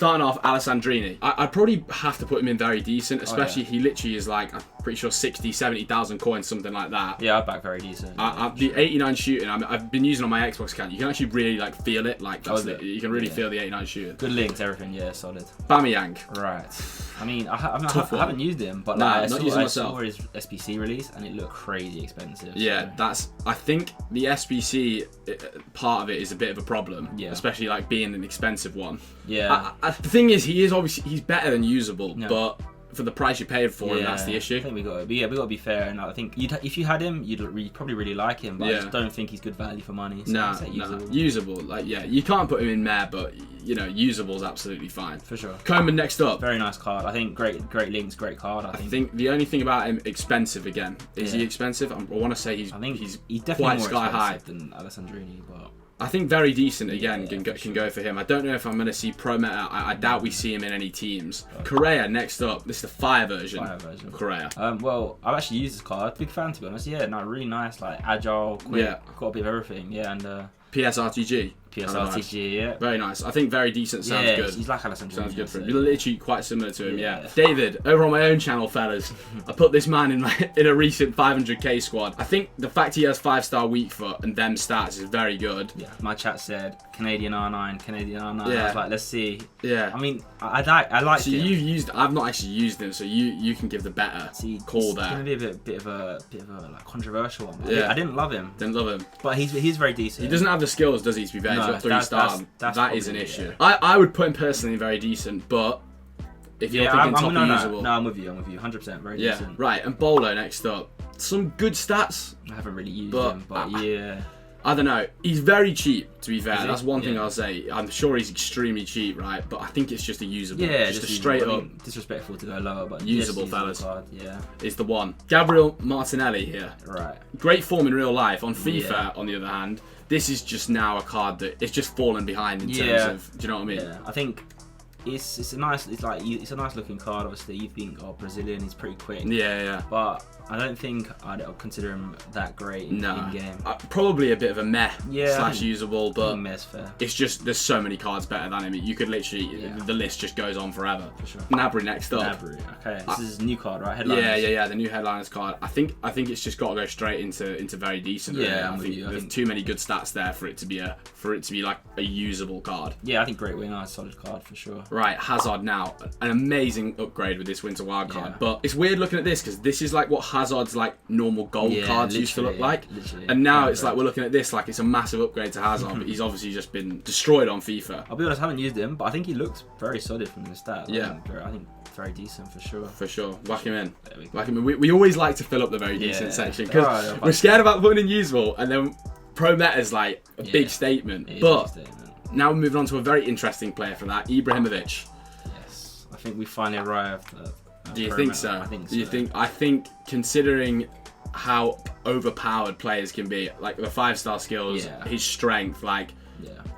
starting off, Alessandrini. I'd probably have to put him in very decent, especially he literally is like, I'm pretty sure 60, 70,000 coins, something like that. Yeah, I'd back very decent. The 89 shooting, I've been using on my Xbox account. You can actually really like feel it. Like you can really feel the 89 shooting. Good links, everything. Yeah, solid. Bamiyang. Right. I mean, I haven't used him, but like, I saw his SBC release and it looked crazy expensive. Yeah, I think the SBC part of it is a bit of a problem. Yeah. Especially like being an expensive one. Yeah. The thing is, he's better than usable, but for the price you paid for him, that's the issue. I think we got to be fair, and I think if you had him, you'd probably really like him, but I just don't think he's good value for money. So usable. Like you can't put him in there, but you know, usable is absolutely fine. For sure. Coleman next up. Very nice card. I think great links, great card. I think the only thing about him, expensive again. Is he expensive? I want to say he's definitely quite more sky high than Alessandrini, but. I think very decent again can go for him. I don't know if I'm going to see Pro Meta. I doubt we see him in any teams. Correa next up. This is the fire version of Correa. Well, I've actually used this card. Big fan, to be honest. Yeah, no, really nice. Like agile, quick. Yeah. Got a bit of everything. Yeah, and PSRTG. PSRTG, yeah. Very nice. I think very decent sounds good. He's like Alessandro. Sounds good for him. You're literally quite similar to him, yeah. David, over on my own channel, fellas, I put this man in a recent 500k squad. I think the fact he has 5-star weak foot and them stats is very good. Yeah. My chat said Canadian R9, Canadian R9. Yeah. I was like, let's see. Yeah. I mean, I like. So him. I've not actually used him, so you can give the better call there. It's gonna be a bit of a like controversial one. I didn't love him. Didn't love him. But he's very decent. He doesn't have the skills, does he? To be fair, he's got 3-star. That is an issue. Yeah. I would put him personally very decent, but if you're thinking top usable, no, I'm with you, 100%, very decent. Right, and Polo next up. Some good stats. I haven't really used him, but I don't know. He's very cheap, to be fair. That's one thing I'll say. I'm sure he's extremely cheap, right? But I think it's just a usable. Yeah, just a straight up. Disrespectful to go lower, but usable, fellas. Card, is the one. Gabriel Martinelli here. Right. Great form in real life. On FIFA, on the other hand, this is just now a card that it's just fallen behind in terms of. Do you know what I mean? Yeah, I think. It's a nice looking card. Obviously, you think Brazilian, he's pretty quick. Yeah. But I don't think I'd consider him that great in game. Probably a bit of a meh / usable, but meh's fair. It's just there's so many cards better than him. You could literally the list just goes on forever. For sure. Nabry next up. Nabry. Okay, this is a new card, right? Headliners. Yeah. The new headliners card. I think it's just got to go straight into very decent. Yeah, I think there's too many good stats there for it to be like a usable card. Yeah, I think great winger, solid card for sure. Right, Hazard now, an amazing upgrade with this winter wild card. But it's weird looking at this because this is like what Hazard's like normal gold cards used to look like, and now it's like we're looking at this like it's a massive upgrade to Hazard, but he's obviously just been destroyed on FIFA. I'll be honest, I haven't used him, but I think he looks very solid from the stats. Yeah, I think very decent for sure. For sure, whack him in. Whack him in. We always like to fill up the very decent section because we're scared about putting in usable, and then Pro Meta's like a big statement. But now we're moving on to a very interesting player for that, Ibrahimovic. Yes, I think we finally arrived. Do you think so? I think so. Do you think? I think considering how overpowered players can be, like the 5-star skills, his strength, like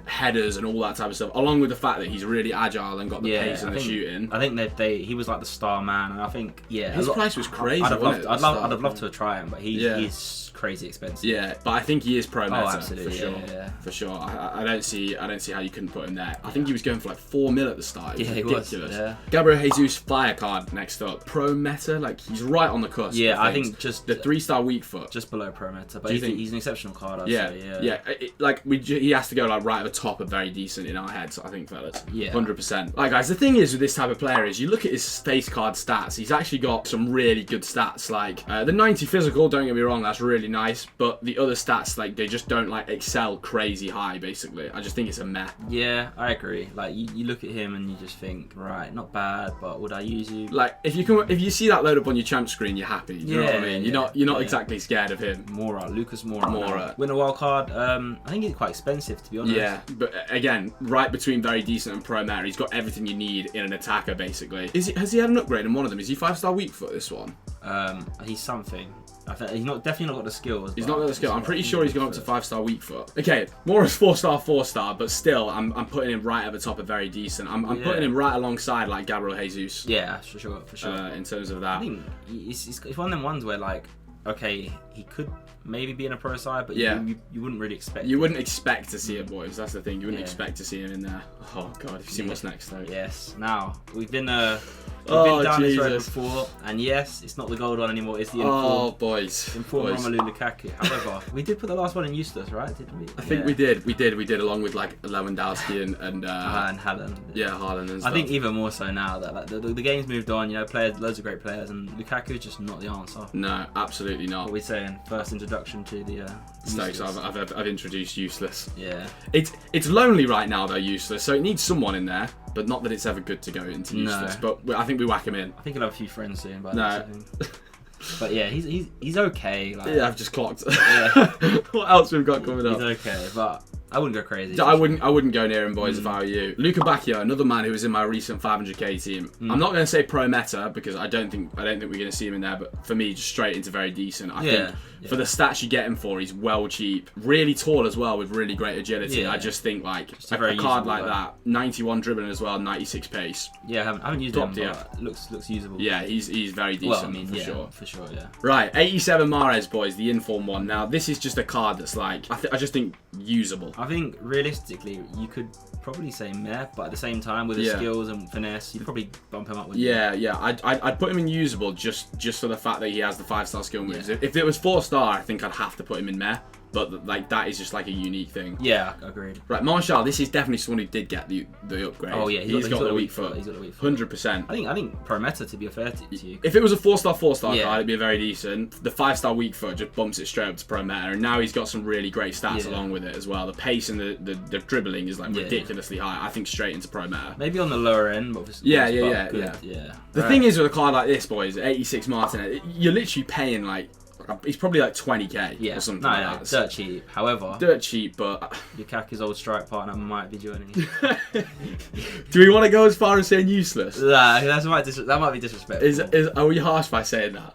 headers and all that type of stuff, along with the fact that he's really agile and got the pace and the shooting. I think that he was like the star man, and I think his price was crazy. I'd have loved to try him, but he's crazy expensive. Yeah, but I think he is pro meta absolutely, for sure. Yeah. For sure. I don't see how you couldn't put him there. I think he was going for like 4 mil at the start. It was ridiculous. He was, Gabriel Jesus fire card next up. Pro meta, like he's right on the cusp. Yeah, I think just the 3-star weak foot. Just below pro meta, but he's an exceptional card. I'd say. Yeah. He has to go like right at the top of very decent in our heads, I think, fellas. Yeah. 100%. Like guys, the thing is with this type of player is you look at his face card stats. He's actually got some really good stats. Like the 90 physical, don't get me wrong, that's really nice, but the other stats, like they just don't like excel crazy high. Basically, I just think it's a meh. Yeah, I agree. Like you look at him and you just think, right, not bad, but would I use you? Like if you see that load up on your champ screen, you're happy. You know what I mean? You're not exactly scared of him. Lucas Moura. Win a wild card. I think he's quite expensive, to be honest. Yeah, but again, right between very decent and pro meta, he's got everything you need in an attacker. Basically, has he had an upgrade in one of them? Is he 5-star weak foot this one? He's something. I think he's definitely not got the skills. He's not got the skill. I'm pretty sure he's gone up to 5-star weak foot. Okay, Moura's 4-star, but still, I'm putting him right at the top of very decent. I'm putting him right alongside like Gabriel Jesus. Yeah, for sure. In terms of that, I think it's one of them ones where like okay, he could maybe be in a pro side, but yeah. you wouldn't really expect. You wouldn't expect to see it, boys. That's the thing. You wouldn't expect to see him in there. Oh God, you've seen what's next, though. Yes. Now we've been down this road before, and yes, it's not the gold one anymore. It's the informed, informed Romelu Lukaku. However, we did put the last one in useless, right? Didn't we? I think we did. We did along with like Lewandowski and Haaland. Yeah, Haaland and stuff. I think even more so now that like, the game's moved on. You know, loads of great players, and Lukaku's just not the answer. No, absolutely not. What are we saying? First introduction to the Stokes. I've introduced useless. Yeah. It's lonely right now though, useless. So it needs someone in there, but not that it's ever good to go into useless. No. But I think we whack him in. I think he'll have a few friends soon. But yeah, he's okay. Like, yeah, I've just clocked. Yeah. What else we've got coming up? He's okay, but I wouldn't go crazy. I wouldn't go near him, boys, if I were you. Luka Bacchio, another man who was in my recent 500k team. I'm not going to say pro meta because I don't think we're going to see him in there. But for me, just straight into very decent. I think for the stats you get him for, he's well cheap, really tall as well with really great agility. Yeah. I just think like a card like that, 91 dribbling as well, 96 pace. Yeah, I haven't used him, but looks usable. Yeah, he's very decent. Well, I mean, for sure. Yeah. Right, 87 Mahrez, boys, the inform one. Now this is just a card that's like I just think usable. I think realistically you could probably say meh, but at the same time with his skills and finesse, you'd probably bump him up with. Yeah. I'd put him in usable just for the fact that he has the 5-star skill moves. If it was 4-star, I think I'd have to put him in meh. But like that is just like a unique thing. Yeah, agreed. Right, Martial, this is definitely someone who did get the upgrade. Oh yeah, he's got the weak foot. He's got the weak foot. 100%. I think pro meta, to be fair to you. If it was a 4-star card, it'd be a very decent. The 5-star weak foot just bumps it straight up to pro meta, and now he's got some really great stats along with it as well. The pace and the dribbling is like ridiculously high. I think straight into pro meta. Maybe on the lower end, but yeah. The thing is with a card like this, boys, 86 Martinelli, you're literally paying like. He's probably like 20k or something like that. Dirt cheap. However, dirt cheap, but Lukaku's old strike partner might be joining. Do we want to go as far as saying useless? Nah, that might be disrespectful. Are we harsh by saying that?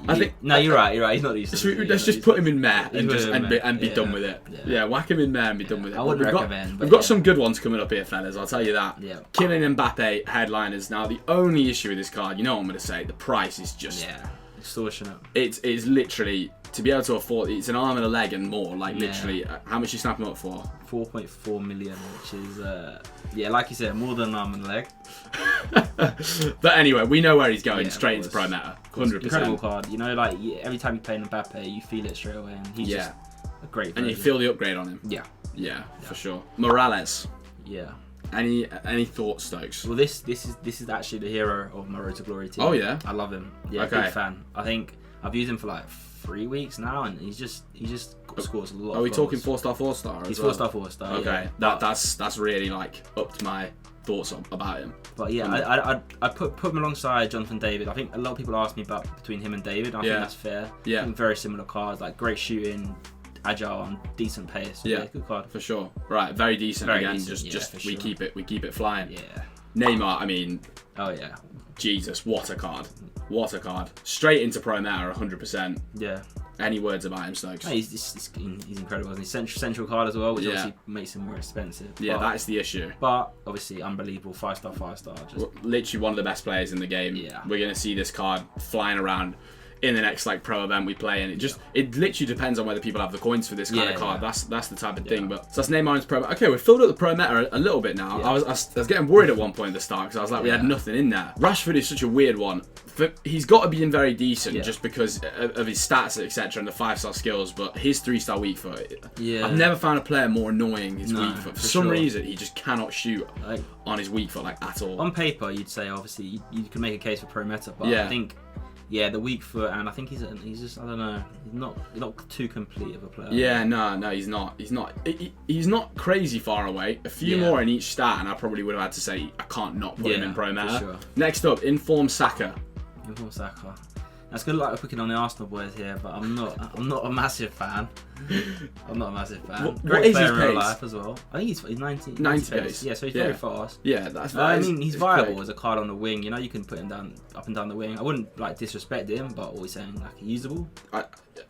I think you're right. He's not useless. Let's just put him in meh and be done with it. Yeah, whack him in meh and be done with it. I wouldn't recommend. We've got some good ones coming up here, fellas. I'll tell you that. Yeah. Kylian Mbappe headliners. Now the only issue with this card, you know what I'm going to say, the price is just extortionate. It's literally to be able to afford. It's an arm and a leg and more. Like literally, how much you snap him up for? 4.4 million, which is like you said, more than an arm and a leg. But anyway, we know where he's going. Straight into pro meta, 100%. Incredible card. You know, like every time you play Mbappe, you feel it straight away, and he's just a great version. And you feel the upgrade on him. Yeah, for sure. Morales. Yeah. Any thoughts, Stokes? Well, this is actually the hero of my Road to Glory team. Oh yeah, I love him. Yeah, big fan. I think I've used him for like 3 weeks now, and he just scores a lot. Are we talking 4-star, 4-star? He's 4-star, 4-star. Okay, yeah. That's really like upped my thoughts about him. But yeah, I put him alongside Jonathan David. I think a lot of people ask me about between him and David. I think that's fair. Yeah, I think very similar cards, like great shooting, agile and decent pace. So yeah, good card for sure. Right, very decent again. We keep it flying. Yeah. Neymar, I mean. Oh yeah. Jesus, what a card! What a card! Straight into pro meta, 100%. Yeah. Any words about him, Stokes? No, he's incredible. He's central card as well, which obviously makes him more expensive. Yeah, that's the issue. But obviously, unbelievable 5-star, 5-star. Literally one of the best players in the game. Yeah. We're gonna see this card flying around in the next like pro event we play, and it literally depends on whether people have the coins for this kind of card. That's the type of thing. But so that's Neymar into pro. Okay, we've filled up the pro meta a little bit now. I was getting worried at one point at the start because I was like, we had nothing in there. Rashford is such a weird one. He's got to be in very decent just because of his stats, etc., and the 5-star skills. But his 3-star weak foot, I've never found a player more annoying. His weak foot, for some reason, he just cannot shoot on his weak foot like at all. On paper, you'd say obviously you can make a case for pro meta, but I think. Yeah, the weak foot, and I think he's just, I don't know, he's not too complete of a player. Yeah, no, he's not. He's not crazy far away. A few more in each stat, and I probably would have had to say I can't not put him in pro meta. Sure. Next up, Inform Saka. That's good luck picking on the Arsenal boys here, but I'm not a massive fan. I'm not a massive fan. What Great is player his in real pace? life as well. I think he's 90 pace. Yeah, so he's very fast. Yeah, that's. I mean, he's viable as a card on the wing. You know, you can put him down, up and down the wing. I wouldn't like disrespect him, but always saying like usable.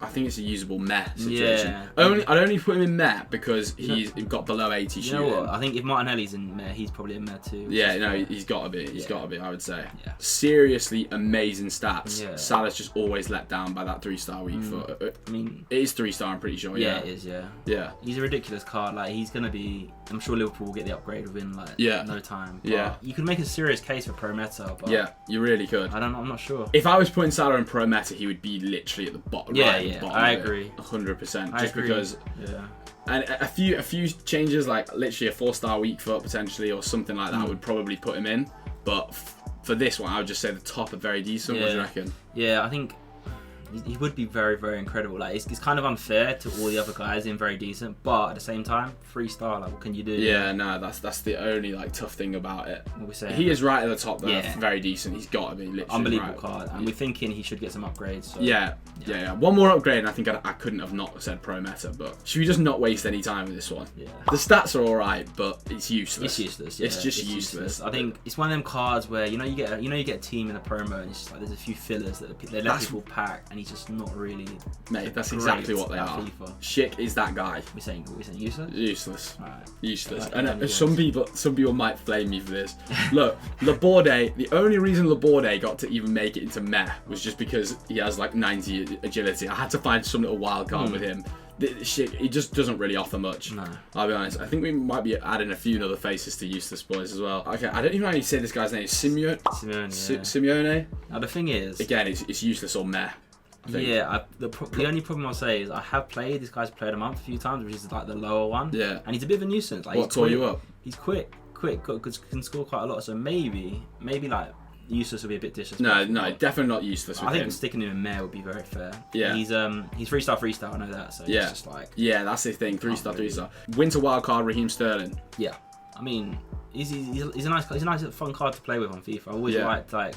I think it's a usable meh situation. Yeah. I'd only put him in meh because he's got below 80 shooting. You know what? I think if Martinelli's in meh, he's probably in meh too. Yeah, no, he's got to be. He's got to be, I would say. Yeah. Seriously amazing stats. Yeah. Salah's just always let down by that 3-star weak foot. I mean, it is 3-star, I'm pretty sure. Yeah, it is, yeah. Yeah. He's a ridiculous card. Like, he's going to be... I'm sure Liverpool will get the upgrade within, like, no time. But yeah. You could make a serious case for Pro Meta, but... Yeah, you really could. I'm not sure. If I was putting Salah in Pro Meta, he would be literally at the bottom. I agree. 100%. Just because... Yeah. And a few changes, like literally a 4-star weak foot potentially, or something like that, would probably put him in. But for this one, I would just say the top are very decent. What do you reckon? Yeah, I think he would be very, very incredible. Like it's kind of unfair to all the other guys in very decent, but at the same time, 3-star. Like, what can you do? Yeah, no, that's the only like tough thing about it. What we saying? He is right at the top though. Yeah. Very decent. He's got to be literally unbelievable card, and we're thinking he should get some upgrades. So. Yeah. One more upgrade, and I think I couldn't have not said Pro Meta, but should we just not waste any time with this one? Yeah. The stats are all right, but it's useless. It's useless. Yeah. It's just useless. I think it's one of them cards where you get a team in a promo, and it's just like there's a few fillers that they let people pack, and he's just not really. Mate, that's exactly what they are. FIFA. Schick is that guy. We're saying useless. Useless. Right. Useless. And some people might flame me for this. Look, Laborde. The only reason Laborde got to even make it into meh was just because he has like 90 agility. I had to find some little wild card with him. Shit, he just doesn't really offer much. No. I'll be honest. I think we might be adding a few other faces to useless boys as well. Okay, I don't even know how you say this guy's name. Simeone. Simeone. Now the thing is, again, it's useless or meh. Yeah, the only problem I'll say is I have played this guy's played a month a few times, which is like the lower one. Yeah. And he's a bit of a nuisance. Like, what tore you up? He's quick, can score quite a lot. So maybe like useless will be a bit disrespectful. No, definitely not useless. I think sticking him in meh would be very fair. Yeah. He's 3-star, I know that. So it's just like. Yeah, that's the thing. 3-star. Winter wildcard Raheem Sterling. Yeah. I mean, he's a nice fun card to play with on FIFA. I always liked like.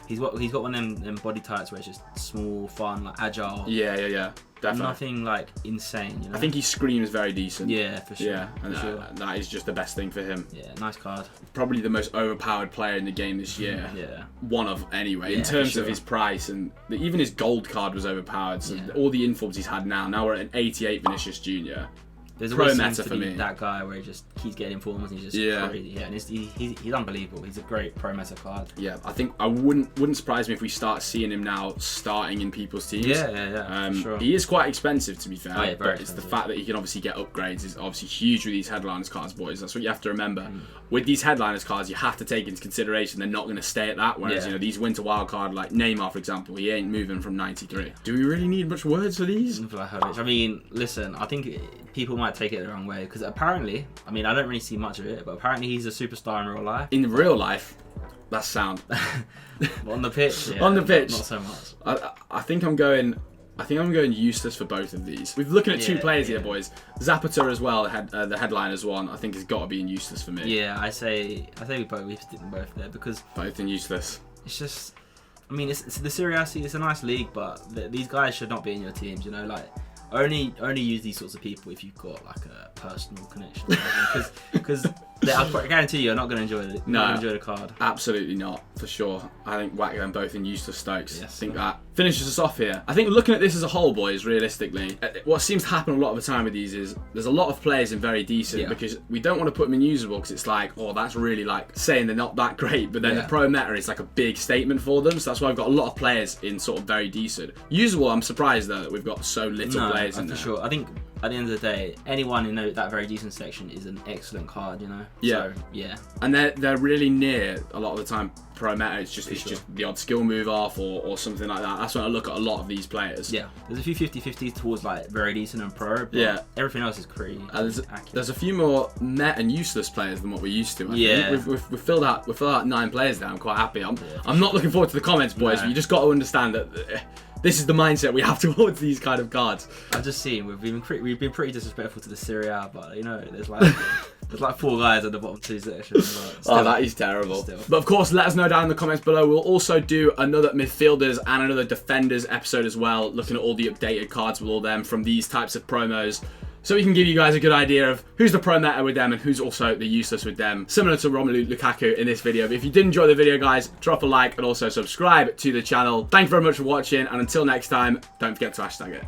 He's got one of them body types where it's just small, fun, like agile. Yeah. Definitely. Nothing like insane. You know? I think he screams very decent. Yeah, for sure. Yeah, and that is just the best thing for him. Yeah, nice card. Probably the most overpowered player in the game this year. Yeah. One of anyway, in terms of his price, and even his gold card was overpowered. So all the informs he's had now we're at an 88 Vinicius Junior. There's always meta for me. That guy where he just keeps getting informs and he's just crazy. Yeah, and he's unbelievable. He's a great pro meta card. Yeah, I think I wouldn't surprise me if we start seeing him now starting in people's teams. Yeah. Sure. He is quite expensive to be fair, but expensive. It's the fact that he can obviously get upgrades is obviously huge with these headliners cards, boys. That's what you have to remember. With these headliners cards, you have to take into consideration they're not going to stay at that. Whereas these winter wildcard like Neymar, for example, he ain't moving from 93. Do we really need much words for these? I mean, listen, I think people might take it the wrong way because apparently, I mean, I don't really see much of it, but apparently he's a superstar in real life. In real life, that's sound. On the pitch, on the pitch, not so much. I think I'm going useless for both of these. We're looking at two players here, boys. Zapata as well, the headliners one, I think has got to be in useless for me. Yeah, I say we stick them both there because both in useless. It's just, I mean, it's the Serie C. It's a nice league, but these guys should not be in your teams. You know, like. Only use these sorts of people if you've got like a personal connection, because I guarantee you're not going to enjoy it. No, enjoy the card. Absolutely not, for sure. I think whack them both in useless Stokes. Yes, I think that finishes us off here. I think looking at this as a whole, boys, realistically, what seems to happen a lot of the time with these is there's a lot of players in very decent because we don't want to put them in usable because it's like, oh, that's really like saying they're not that great, but then the pro meta is like a big statement for them. So that's why I've got a lot of players in sort of very decent. Usable, I'm surprised though that we've got so little players in there. For sure. I think at the end of the day, anyone in that very decent section is an excellent card, you know. Yeah. So, yeah. And they're really near a lot of the time. Pro meta, it's just the odd skill move off or something like that. That's when I look at a lot of these players. Yeah, there's a few 50-50s towards like very decent and pro. But everything else is pretty accurate. There's a few more meta and useless players than what we're used to. I think. We've filled out 9 players now. I'm quite happy. I'm not looking forward to the comments, boys. But you just got to understand that. This is the mindset we have towards these kind of cards. I've just seen we've been pretty disrespectful to the Serie A, but you know there's like There's like 4 guys at the bottom 2 section. Oh, that is terrible. But of course, let us know down in the comments below. We'll also do another midfielders and another defenders episode as well, looking at all the updated cards with all them from these types of promos. So we can give you guys a good idea of who's the pro meta with them and who's also the useless with them. Similar to Romelu Lukaku in this video. But if you did enjoy the video, guys, drop a like and also subscribe to the channel. Thank you very much for watching. And until next time, don't forget to hashtag it.